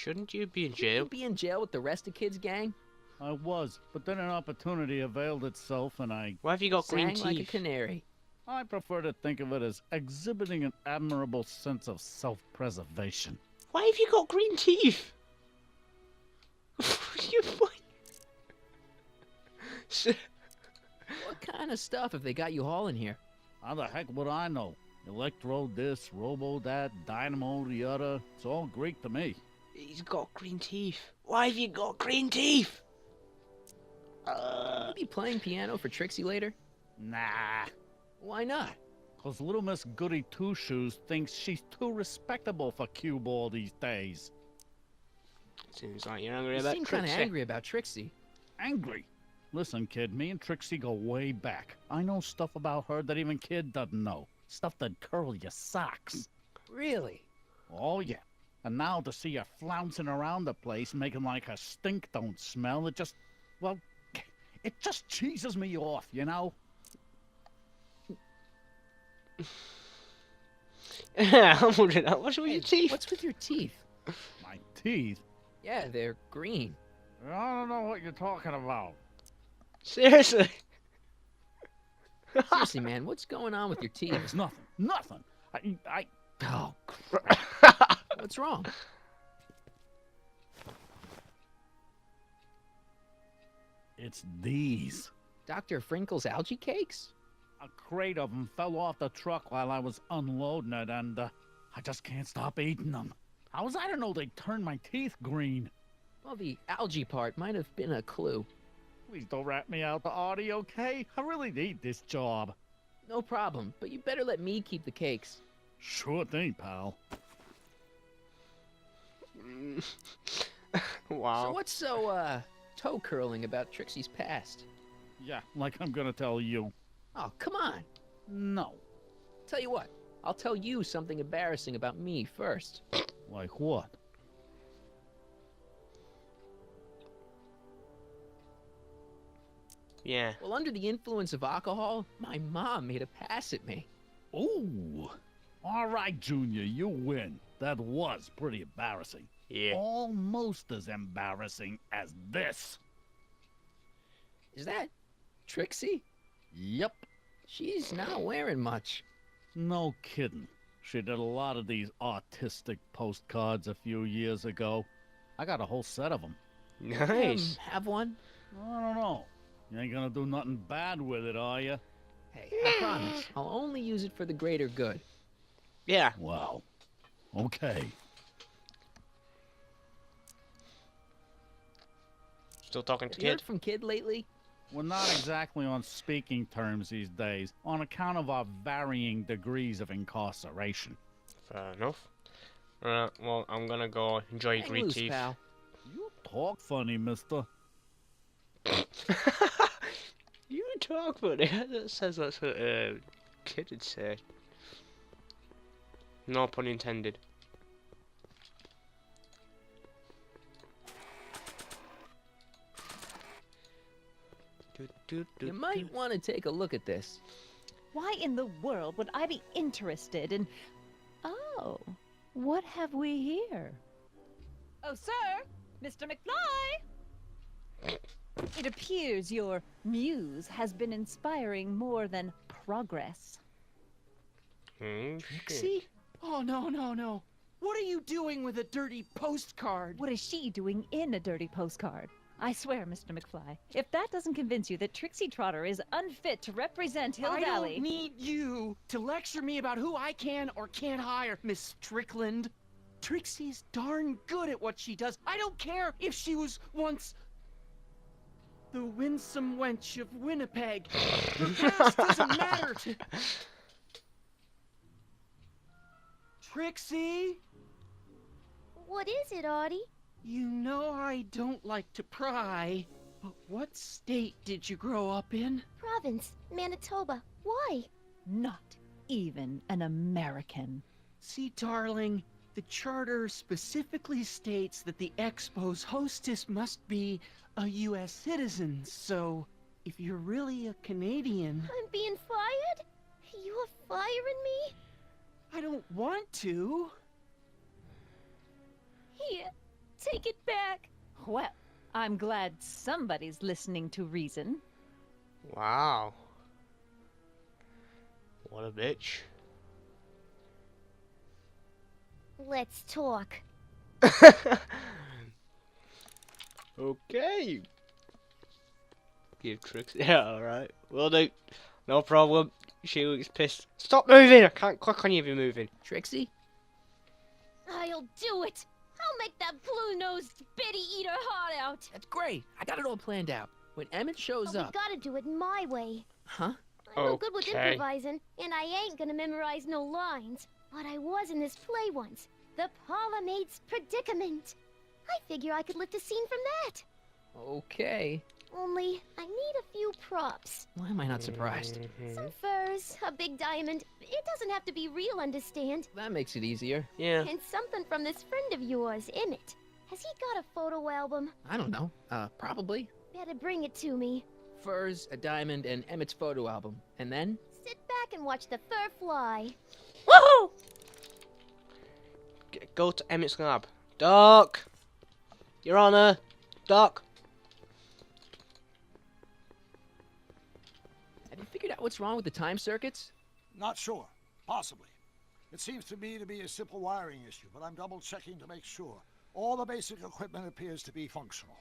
Shouldn't you be in Shouldn't jail? you be in jail with the rest of Kid's gang? I was, but then an opportunity availed itself, and Why have you got green Sang like a teeth? canary. I prefer to think of it as exhibiting an admirable sense of self-preservation. Why have you got green teeth? you What kind of stuff have they got you hauling here? How the heck would I know? Electro this, robo that, dynamo the other. It's all Greek to me. He's got green teeth. Why have you got green teeth? You be playing piano for Trixie later? Nah. Why not? 'Cause little Miss Goody Two-Shoes thinks she's too respectable for cue ball these days. Seems like you're angry You about seem kind of Trixie. angry about Trixie. Angry? Listen, kid, me and Trixie go way back. I know stuff about her that even Kid doesn't know. Stuff that curl your socks. Really? Oh, yeah. And now to see her flouncing around the place, making like her stink don't smell, it just, well, it just cheeses me off, you know? I'm wondering, what's with Hey, your teeth? What's with your teeth? My teeth? Yeah, they're green. I don't know what you're talking about. Seriously? Seriously, man, what's going on with your teeth? It's nothing. Nothing. I... Oh, what's wrong? It's these. Dr. Frinkle's algae cakes? A crate of them fell off the truck while I was unloading it, and I just can't stop eating them. How was I to know they'd turn my teeth green? Well, the algae part might have been a clue. Please don't rat me out, Artie, okay? I really need this job. No problem, but you better let me keep the cakes. Sure thing, pal. Wow. So what's so, toe curling about Trixie's past? Yeah, like I'm gonna tell you. Oh, come on. No. Tell you what, I'll tell you something embarrassing about me first. Like what? Yeah. Well, under the influence of alcohol, my mom made a pass at me. Ooh. All right, Junior, you win. That was pretty embarrassing. Yeah. Almost as embarrassing as this. Is that Trixie? Yep. She's not wearing much. No kidding. She did a lot of these artistic postcards a few years ago. I got a whole set of them. Nice. Have one? I don't know. You ain't gonna do nothing bad with it, are you? Hey, I promise. I'll only use it for the greater good. Yeah. Wow. Okay. Still talking to Have you heard Kid? from Kid lately? We're not exactly on speaking terms these days, on account of our varying degrees of incarceration. Fair enough. Right, well, I'm gonna go enjoy your Hang green loose, teeth. pal. You talk funny, mister. You talk funny. That says that's what Kid would say. No pun intended. You might want to take a look at this. Why in the world would I be interested in... Oh, what have we here? Oh, sir! Mr. McFly! It appears your muse has been inspiring more than progress. Trixie? Oh, no, no, no. What are you doing with a dirty postcard? What is she doing in a dirty postcard? I swear, Mr. McFly, if that doesn't convince you that Trixie Trotter is unfit to represent Hill I Valley... don't need you to lecture me about who I can or can't hire, Miss Strickland. Trixie's darn good at what she does. I don't care if she was once the winsome wench of Winnipeg. The past doesn't matter to... Trixie? What is it, Audie? You know I don't like to pry, but what state did you grow up in? Province, Manitoba. Why? Not even an American. See, darling, the charter specifically states that the Expo's hostess must be a U.S. citizen, so if you're really a Canadian... I'm being fired? You are firing me? I don't want to. Here, take it back. Well, I'm glad somebody's listening to reason. Wow. What a bitch. Let's talk. Okay. Give Trixie. Yeah, alright. Will do. No problem. She looks pissed. Stop moving! I can't click on you if you're moving. Trixie? I'll do it. I'll make that blue-nosed bitty eat her heart out. That's great. I got it all planned out. When Emmett shows But we up... gotta do it my way. Huh? I'm no good with Okay. improvising, and I ain't gonna memorize no lines. But I was in this play once. The Parlourmaid's Predicament. I figure I could lift a scene from that. Okay. Only, I need a few props. Why am I not surprised? Some furs, a big diamond. It doesn't have to be real, understand? That makes it easier. Yeah. And something from this friend of yours, Emmett. Has he got a photo album? I don't know. Probably. Better bring it to me. Furs, a diamond, and Emmett's photo album. And then? Sit back and watch the fur fly. Woohoo! Go to Emmett's lab. Doc! Your Honor! Doc! Have you figured out what's wrong with the time circuits? Not sure. Possibly. It seems to me to be a simple wiring issue, but I'm double checking to make sure. All the basic equipment appears to be functional.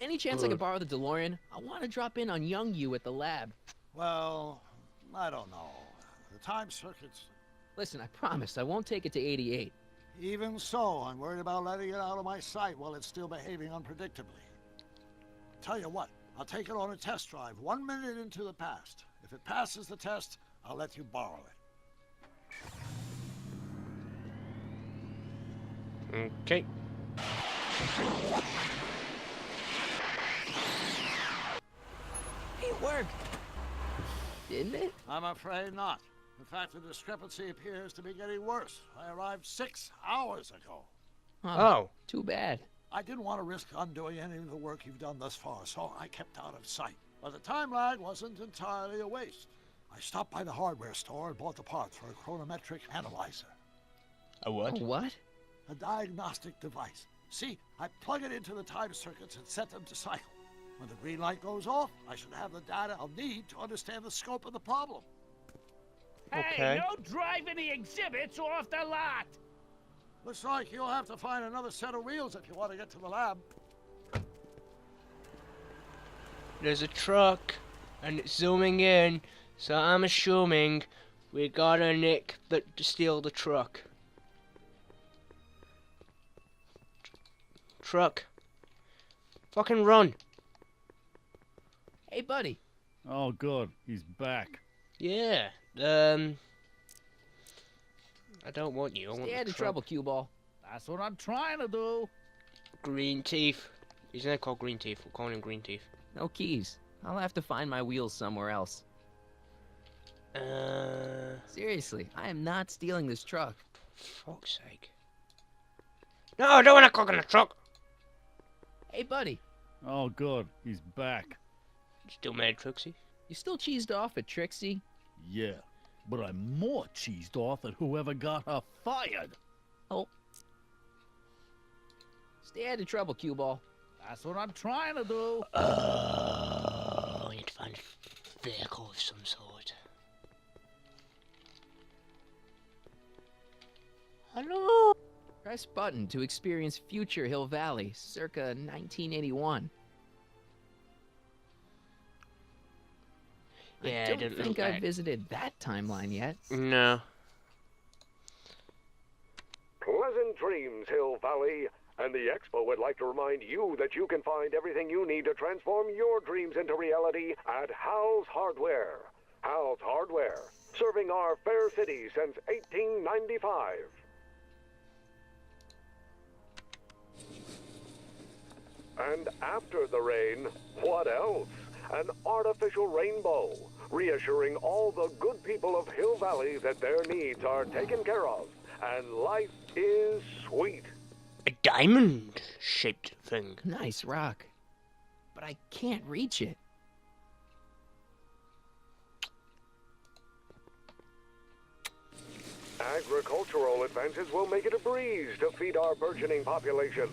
Any chance I could borrow the DeLorean? I want to drop in on young you at the lab. Well, I don't know. The time circuits... Listen, I promise I won't take it to 88. Even so, I'm worried about letting it out of my sight while it's still behaving unpredictably. Tell you what, I'll take it on a test drive 1 minute into the past. If it passes the test, I'll let you borrow it. Okay. It worked. Didn't it? I'm afraid not. In fact, the discrepancy appears to be getting worse. I arrived 6 hours ago. Oh. Too bad. I didn't want to risk undoing any of the work you've done thus far, so I kept out of sight. But the time lag wasn't entirely a waste. I stopped by the hardware store and bought the parts for a chronometric analyzer. A what? A what? A diagnostic device. See, I plug it into the time circuits and set them to cycle. When the green light goes off, I should have the data I'll need to understand the scope of the problem. Okay. Hey, no driving the exhibits off the lot! Looks like you'll have to find another set of wheels if you want to get to the lab. There's a truck, and it's zooming in, so I'm assuming we gotta nick to steal the truck. Truck. Fucking run. Hey, buddy. Oh, good. He's back. Yeah. I don't want you. I want Stay the out of truck. trouble, cue ball. That's what I'm trying to do. Green Teeth. He's not called Green Teeth. We're calling him Green Teeth. No keys. I'll have to find my wheels somewhere else. Seriously, I am not stealing this truck. Fuck's sake. No, I don't want to cook in the truck. Hey, buddy. Oh, good. He's back. Still mad, Trixie? You still cheesed off at Trixie? Yeah, but I'm more cheesed off at whoever got her fired. Oh. Stay out of trouble, cue ball. That's what I'm trying to do. I need to find a vehicle of some sort. Hello? Press button to experience future Hill Valley, circa 1981. Yeah, I don't didn't think look I've right. visited that timeline yet. No. Pleasant dreams, Hill Valley. And the Expo would like to remind you that you can find everything you need to transform your dreams into reality at Hal's Hardware. Hal's Hardware, serving our fair city since 1895. And after the rain, what else? An artificial rainbow, reassuring all the good people of Hill Valley that their needs are taken care of, and life is sweet. A diamond-shaped thing. Nice rock. But I can't reach it. Agricultural advances will make it a breeze to feed our burgeoning population.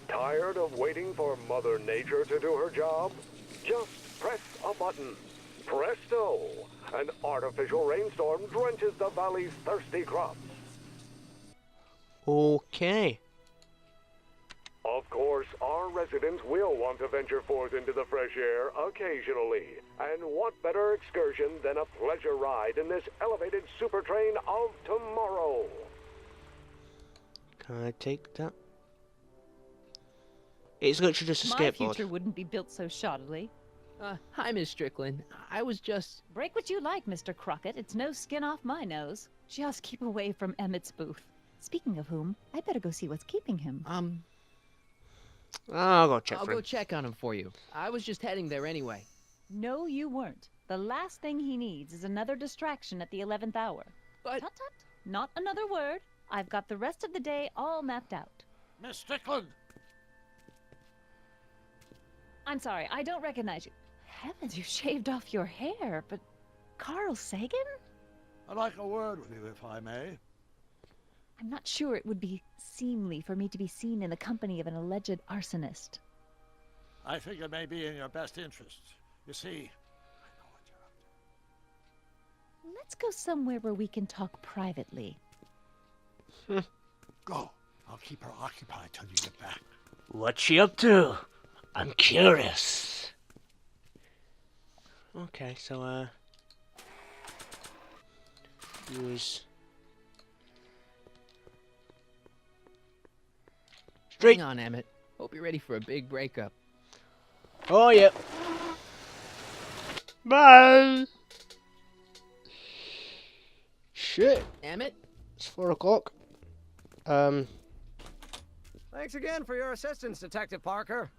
Tired of waiting for Mother Nature to do her job? Just press a button. Presto! An artificial rainstorm drenches the valley's thirsty crops. Okay. Of course, our residents will want to venture forth into the fresh air occasionally. And what better excursion than a pleasure ride in this elevated super train of tomorrow? Can I take that? It's literally just a My skateboard. future wouldn't be built so shoddily. Hi, Miss Strickland. I was just... Break what you like, Mr. Crockett. It's no skin off my nose. Just keep away from Emmett's booth. Speaking of whom, I better go see what's keeping him. I'll go check I'll for go him. check on him for you. I was just heading there anyway. No, you weren't. The last thing he needs is another distraction at the 11th hour. But... Tut tut. Not another word. I've got the rest of the day all mapped out. Miss Strickland! I'm sorry, I don't recognize you. Heavens, you shaved off your hair, but Carl Sagan? I'd like a word with you, if I may. I'm not sure it would be seemly for me to be seen in the company of an alleged arsonist. I think it may be in your best interests. You see, I know what you're up Let's go somewhere where we can talk privately. to. Go. I'll keep her occupied till you get back. What's she up to? I'm curious. Okay, so, use... Straight. Hang on, Emmett. Hope you're ready for a big breakup. Oh, yep. Bye. Shit. Emmett? It's 4 o'clock. Thanks again for your assistance, Detective Parker.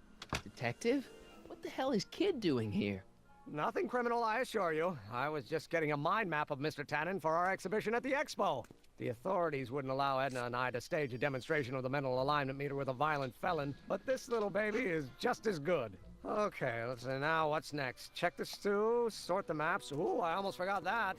Detective? What the hell is Kid doing here? Nothing criminal, I assure you. I was just getting a mind map of Mr. Tannen for our exhibition at the Expo. The authorities wouldn't allow Edna and I to stage a demonstration of the mental alignment meter with a violent felon, but this little baby is just as good. Okay, let's see now, what's next? Check the stew, sort the maps. Ooh, I almost forgot that.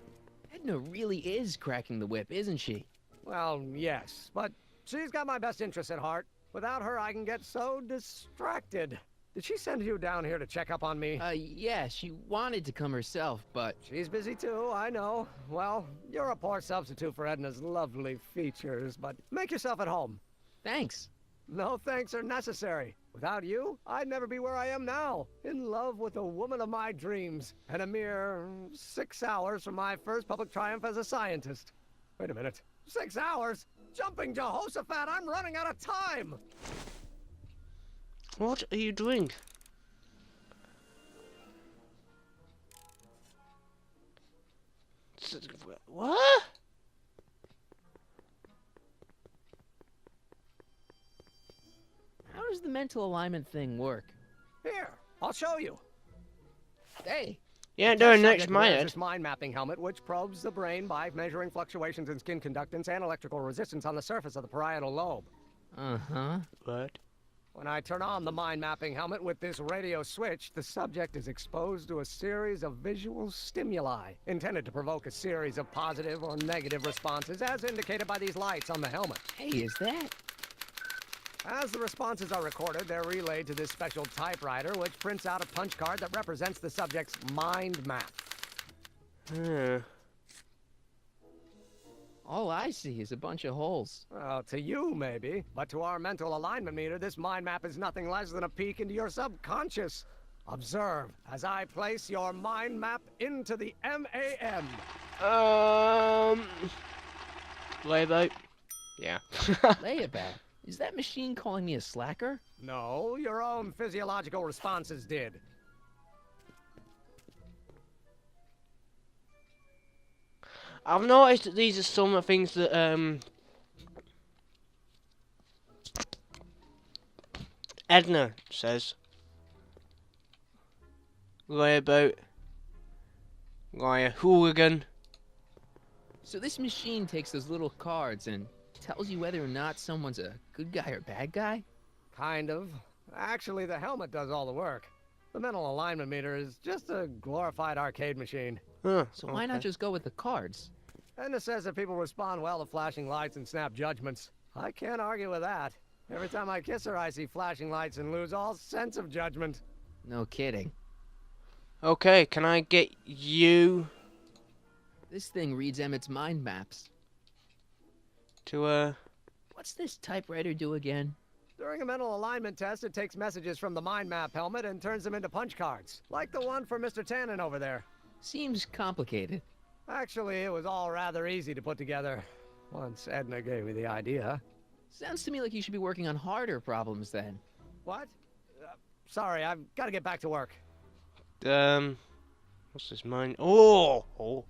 Edna really is cracking the whip, isn't she? Well, yes, but she's got my best interests at heart. Without her, I can get so distracted. Did she send you down here to check up on me? Yeah, she wanted to come herself, but... She's busy too, I know. Well, you're a poor substitute for Edna's lovely features, but make yourself at home. Thanks. No thanks are necessary. Without you, I'd never be where I am now, in love with the woman of my dreams, and a mere 6 hours from my first public triumph as a scientist. Wait a minute. 6 hours? Jumping Jehoshaphat, I'm running out of time! What are you doing? What? How does the mental alignment thing work? Here, I'll show you. Hey, Yeah, Test doing next subject my wears head. this mind mapping helmet, which probes the brain by measuring fluctuations in skin conductance and electrical resistance on the surface of the parietal lobe. uh-huh. What? When I turn on the mind mapping helmet with this radio switch, the subject is exposed to a series of visual stimuli intended to provoke a series of positive or negative responses as indicated by these lights on the helmet. Hey, is that... As the responses are recorded, they're relayed to this special typewriter, which prints out a punch card that represents the subject's mind map. All I see is a bunch of holes. Well, to you, maybe. But to our mental alignment meter, this mind map is nothing less than a peek into your subconscious. Observe as I place your mind map into the MAM. Layboat? Yeah. Layabout. Is that machine calling me a slacker? No, your own physiological responses did. I've noticed that these are some of the things that, Edna says. Layabout. Guy a hooligan. So this machine takes those little cards and tells you whether or not someone's a good guy or bad guy? Kind of. Actually, the helmet does all the work. The mental alignment meter is just a glorified arcade machine. Huh, So why not okay. just go with the cards? Edna says that people respond well to flashing lights and snap judgments. I can't argue with that. Every time I kiss her, I see flashing lights and lose all sense of judgment. No kidding. Okay, can I get you This thing reads Emmett's mind maps. to, What's this typewriter do again? During a mental alignment test, it takes messages from the mind map helmet and turns them into punch cards, like the one for Mr. Tannen over there. Seems complicated. Actually, it was all rather easy to put together, once Edna gave me the idea. Sounds to me like you should be working on harder problems then. What? Sorry, I've got to get back to work. what's this mine? Oh! Oh.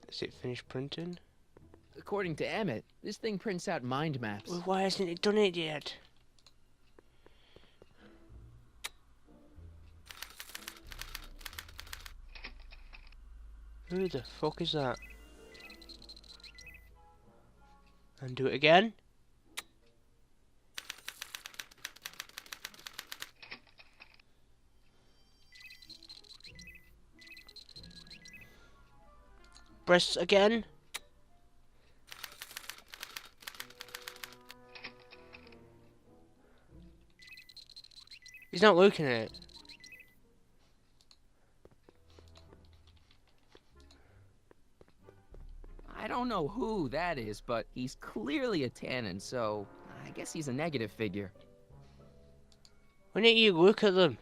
Is it finished printing? According to Emmett, this thing prints out mind maps. Well, why hasn't it done it yet? Who the fuck is that? And do it again? Press again? He's not looking at it. I don't know who that is, but he's clearly a Tannen, so I guess he's a negative figure. Why don't you look at them?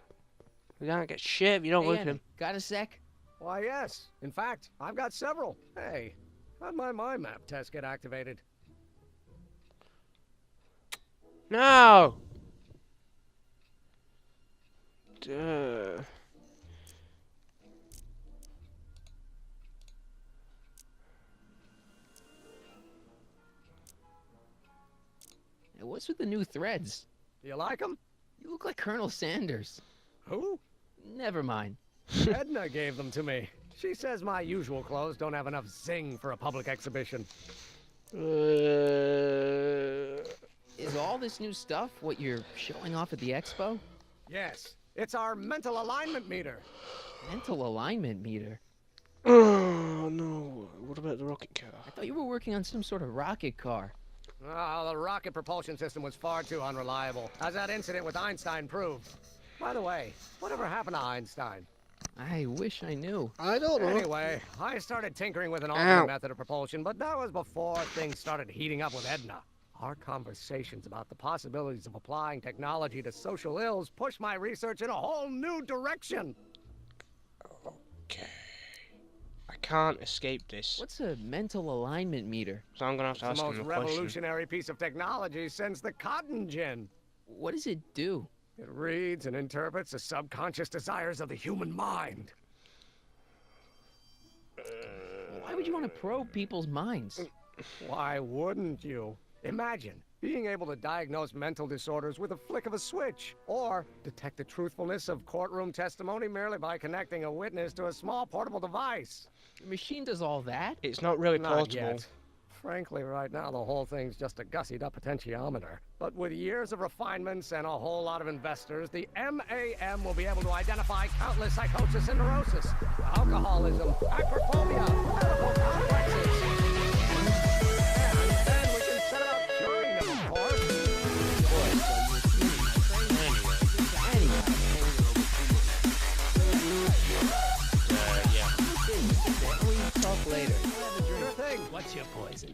You don't get shit if you don't Hey, look at Emmett, them. got a sec? Why, yes. In fact, I've got several. Hey, how'd my mind map test get activated? No! Duh. Hey, what's with the new threads? Do you like them? You look like Colonel Sanders. Who? Never mind. Edna gave them to me. She says my usual clothes don't have enough zing for a public exhibition. Is all this new stuff what you're showing off at the expo? Yes, it's our mental alignment meter. Mental alignment meter? Oh no, what about the rocket car? I thought you were working on some sort of rocket car. Oh, the rocket propulsion system was far too unreliable, as that incident with Einstein proved. By the way, whatever happened to Einstein? I wish I knew. I don't know. Anyway, I started tinkering with an alternate method of propulsion, but that was before things started heating up with Edna. Our conversations about the possibilities of applying technology to social ills pushed my research in a whole new direction. Okay. I can't escape this. What's a mental alignment meter? So I'm gonna have It's to the ask most him a question. revolutionary piece of technology since the cotton gin. What does it do? It reads and interprets the subconscious desires of the human mind. Why would you want to probe people's minds? Why wouldn't you? Imagine being able to diagnose mental disorders with a flick of a switch, or detect the truthfulness of courtroom testimony merely by connecting a witness to a small portable device. The machine does all that? It's not really Not portable. yet. Frankly, right now, the whole thing's just a gussied up potentiometer. But with years of refinements and a whole lot of investors, the MAM will be able to identify countless psychosis and neurosis, alcoholism, acrophobia, medical complexes. And then we can set about curing them, of course. We talk later. Sure thing. What's your poison?